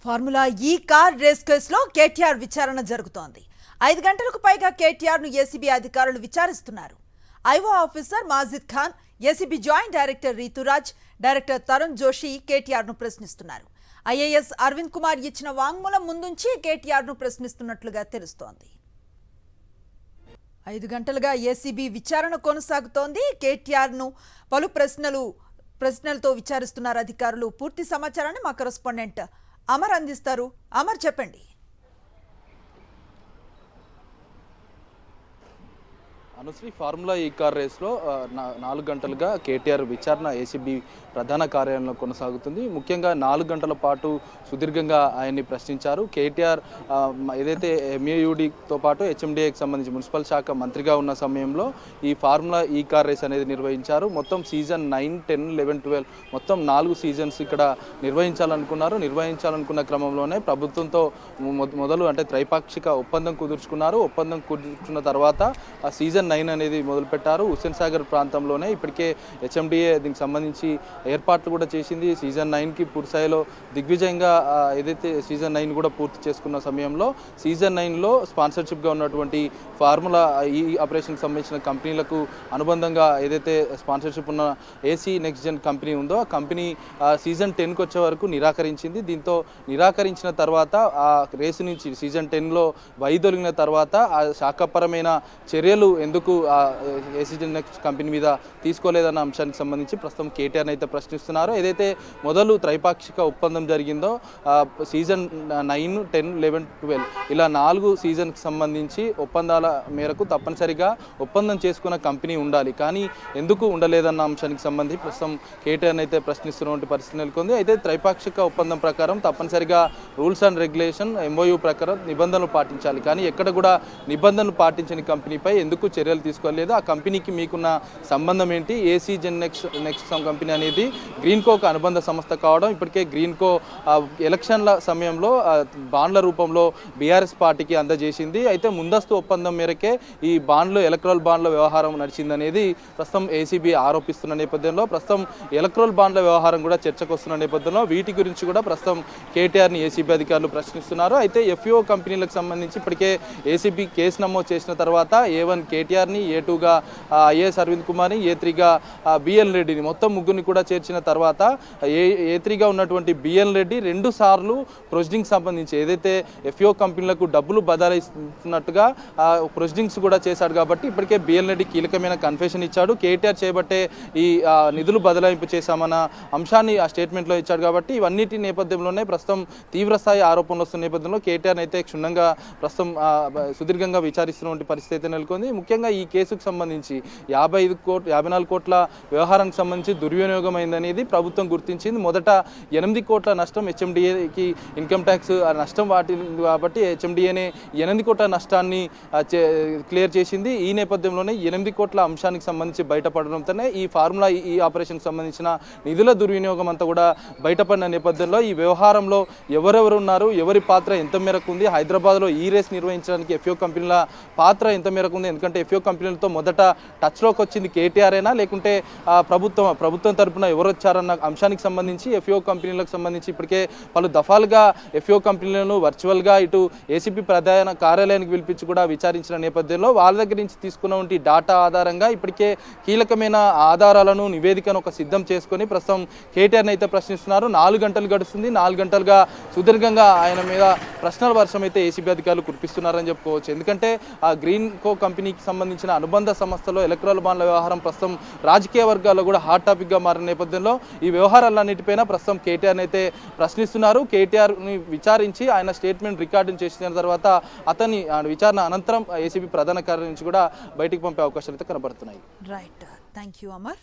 Formula ఈ car race కేసులో కేటీఆర్ విచారణ జరుగుతోంది. 5 గంటలకు పైగా కేటీఆర్ ను ఏసీబీ అధికారులు విచారిస్తున్నారు. IO officer Majid Khan, ACB joint director Rituraj, director Tarun Joshi KTR ను ప్రశ్నిస్తున్నారు. ఐఏఎస్ అరవింద్ కుమార్ ఇచ్చిన వాంగ్మూలం ముందుంచి కేటీఆర్ ను ప్రశ్నిస్తున్నట్లుగా తెలుస్తోంది. 5 గంటలుగా ఏసీబీ విచారణ కొనసాగుతోంది. కేటీఆర్ ను పలు ప్రశ్నలతో విచారిస్తున్నారు అధికారులు. పూర్తి సమాచారాన్ని మా కరెస్పాండెంట్ అమర్ అందిస్తారు. అమర్, చెప్పండి. అనుశ్రీ, ఫార్ములా ఈ కార్ రేస్లో 4 గంటలుగా కేటీఆర్ విచారణ ఏసీబీ ప్రధాన కార్యాలయంలో కొనసాగుతుంది. ముఖ్యంగా 4 గంటల పాటు సుదీర్ఘంగా ఆయన్ని ప్రశ్నించారు. కేటీఆర్ ఏదైతే ఎంఏయుడితో పాటు హెచ్ఎండిఏకి సంబంధించి మున్సిపల్ శాఖ మంత్రిగా ఉన్న సమయంలో ఈ ఫార్ములా ఈ కార్ రేస్ అనేది నిర్వహించారు. మొత్తం సీజన్ 9, 10, 11, 12 మొత్తం 4 సీజన్స్ ఇక్కడ నిర్వహించాలనుకున్న క్రమంలోనే ప్రభుత్వంతో మొదలు అంటే త్రైపాక్షిక ఒప్పందం కుదుర్చుకున్నారు. ఒప్పందం కుదుర్చుకున్న తర్వాత ఆ సీజన్ 9 అనేది మొదలుపెట్టారు. హుస్సేన్ సాగర్ ప్రాంతంలోనే ఇప్పటికే హెచ్ఎండిఏ దీనికి సంబంధించి ఏర్పాట్లు కూడా చేసింది. సీజన్ 9కి పూర్తిస్థాయిలో దిగ్విజయంగా ఏదైతే సీజన్ 9 కూడా పూర్తి చేసుకున్న సమయంలో సీజన్ 9లో స్పాన్సర్షిప్గా ఉన్నటువంటి ఫార్ములా ఈ ఆపరేషన్కి సంబంధించిన కంపెనీలకు అనుబంధంగా ఏదైతే స్పాన్సర్షిప్ ఉన్న ఏసీ నెక్స్ట్ జెన్ కంపెనీ ఉందో ఆ కంపెనీ సీజన్ 10కి వచ్చే వరకు నిరాకరించింది. దీంతో నిరాకరించిన తర్వాత ఆ రేసు నుంచి సీజన్ 10లో వైదొలిగిన తర్వాత ఆ శాఖపరమైన చర్యలు ఎందుకు ఏసీ నెక్స్ట్ కంపెనీ మీద తీసుకోలేదన్న అంశానికి సంబంధించి ప్రస్తుతం కేటీఆర్ అయితే ప్రశ్నిస్తున్నారు. ఏదైతే మొదలు త్రైపాక్షిక ఒప్పందం జరిగిందో సీజన్ 9, 10, 11, 12 ఇలా 4 సీజన్కి సంబంధించి ఒప్పందాల మేరకు తప్పనిసరిగా ఒప్పందం చేసుకున్న కంపెనీ ఉండాలి. కానీ ఎందుకు ఉండలేదన్న అంశానికి సంబంధించి ప్రస్తుతం కేటీఆర్ అయితే ప్రశ్నిస్తున్నటువంటి పరిస్థితి నెలకొంది. అయితే త్రైపాక్షిక ఒప్పందం ప్రకారం తప్పనిసరిగా రూల్స్ అండ్ రెగ్యులేషన్ ఎంఓయూ ప్రకారం నిబంధనలు పాటించాలి. కానీ ఎక్కడ కూడా నిబంధనలు పాటించని కంపెనీపై ఎందుకు చర్యలు తీసుకోలేదు? ఆ కంపెనీకి మీకున్న సంబంధం ఏంటి? ఏసీ జెన్ నెక్స్ట్ కంపెనీ అనేది గ్రీన్కోకు అనుబంధ సంస్థ కావడం, ఇప్పటికే గ్రీన్కో ఎలక్షన్ల సమయంలో బాండ్ల రూపంలో బీఆర్ఎస్ పార్టీకి అందజేసింది. అయితే ముందస్తు ఒప్పందం మేరకే ఈ ఎలక్ట్రల్ బాండ్ల వ్యవహారం నడిచిందనేది ప్రస్తుతం ఏసీబీ ఆరోపిస్తున్న నేపథ్యంలో ప్రస్తుతం ఎలక్ట్రల్ బాండ్ల వ్యవహారం కూడా చర్చకు వస్తున్న నేపథ్యంలో వీటి గురించి కూడా ప్రస్తుతం కేటీఆర్ని ఏసీబీ అధికారులు ప్రశ్నిస్తున్నారు. అయితే ఎఫ్ఈఓ కంపెనీలకు సంబంధించి ఇప్పటికే ఏసీబీ కేసు నమోదు చేసిన తర్వాత A1 కేటీఆర్ని, A2గా ఐఏఎస్ అరవింద్ కుమార్ని, A3గా బిఎల్ రెడ్డిని మొత్తం ముగ్గురిని కూడా చేర్చిన తర్వాత A3గా ఉన్నటువంటి బిఎల్ రెడ్డి 2 సార్లు ప్రొసీడింగ్స్ సంబంధించి ఏదైతే ఎఫ్ఈఓ కంపెనీలకు డబ్బులు బదలాయిస్తున్నట్టుగా ప్రొసీడింగ్స్ కూడా చేశాడు. కాబట్టి ఇప్పటికే బిఎల్ రెడ్డి కీలకమైన కన్ఫెషన్ ఇచ్చాడు. కేటీఆర్ చేపట్టే ఈ నిధులు బదలాయింపు చేశామన్న అంశాన్ని ఆ స్టేట్మెంట్లో ఇచ్చాడు. కాబట్టి ఇవన్నిటి నేపథ్యంలోనే ప్రస్తుతం తీవ్రస్థాయి ఆరోపణలు వస్తున్న నేపథ్యంలో కేటీఆర్ అయితే క్షుణ్ణంగా ప్రస్తుతం సుదీర్ఘంగా విచారిస్తున్నటువంటి పరిస్థితి అయితే నెలకొంది. ముఖ్యంగా ఈ కేసుకు సంబంధించి 54 కోట్ల వ్యవహారానికి సంబంధించి దుర్వినియోగం అయిందనేది ప్రభుత్వం గుర్తించింది. మొదట 8 కోట్ల నష్టం హెచ్ఎండిఏకి ఇన్కమ్ ట్యాక్స్ నష్టం వాటింది. కాబట్టి హెచ్ఎండిఏనే 8 కోట్ల నష్టాన్ని క్లియర్ చేసింది. ఈ నేపథ్యంలోనే 8 కోట్ల అంశానికి సంబంధించి బయటపడడంతోనే ఈ ఫార్ములా ఈ ఆపరేషన్కి సంబంధించిన నిధుల దుర్వినియోగం అంతా కూడా బయటపడిన నేపథ్యంలో ఈ వ్యవహారంలో ఎవరెవరు ఉన్నారు, ఎవరి పాత్ర ఎంత మేరకు ఉంది, హైదరాబాద్లో ఈ రేస్ నిర్వహించడానికి ఎఫ్ఓ కంపెనీల పాత్ర ఎంత మేరకు ఉంది, ఎందుకంటే ఎఫ్ఓ కంపెనీలతో మొదట టచ్లోకి వచ్చింది కేటీఆర్ అయినా లేకుంటే ప్రభుత్వం తరపున ఎవరు వచ్చారన్న అంశానికి సంబంధించి ఎఫ్ఓ కంపెనీలకు సంబంధించి ఇప్పటికే పలు దఫాలుగా ఎఫ్ఓ కంపెనీలను వర్చువల్గా ఇటు ఏసీబీ ప్రధాన కార్యాలయానికి పిలిపించి కూడా విచారించిన నేపథ్యంలో వాళ్ళ దగ్గర నుంచి తీసుకున్నటువంటి డాటా ఆధారంగా ఇప్పటికే కీలకమైన ఆధారాలను నివేదికను సిద్ధం చేసుకొని ప్రస్తుతం కేటీఆర్ని అయితే ప్రశ్నిస్తున్నారు. 4 గంటలు గడుస్తుంది. 4 గంటలుగా సుదీర్ఘంగా ఆయన మీద ప్రశ్నల వర్షం అయితే ఏసీబీ అధికారులు కురిపిస్తున్నారని చెప్పుకోవచ్చు. ఎందుకంటే ఆ గ్రీన్కో కంపెనీకి సంబంధించిన అనుబంధ సంస్థలో ఎలక్ట్రల్ బాండ్ల వ్యవహారం ప్రస్తుతం రాజకీయ వర్గాల్లో కూడా హాట్ టాపిక్గా మారిన నేపథ్యంలో ఈ వ్యవహారాలన్నిటిపైన ప్రస్తుతం కేటీఆర్ని అయితే ప్రశ్నిస్తున్నారు. కేటీఆర్ని విచారించి ఆయన స్టేట్మెంట్ రికార్డు చేసిన తర్వాత అతని విచారణ అనంతరం ఏసీబీ ప్రధాన కార్యాలయం నుంచి కూడా బయటికి పంపే అవకాశాలు అయితే కనబడుతున్నాయి. Right, thank you Amar.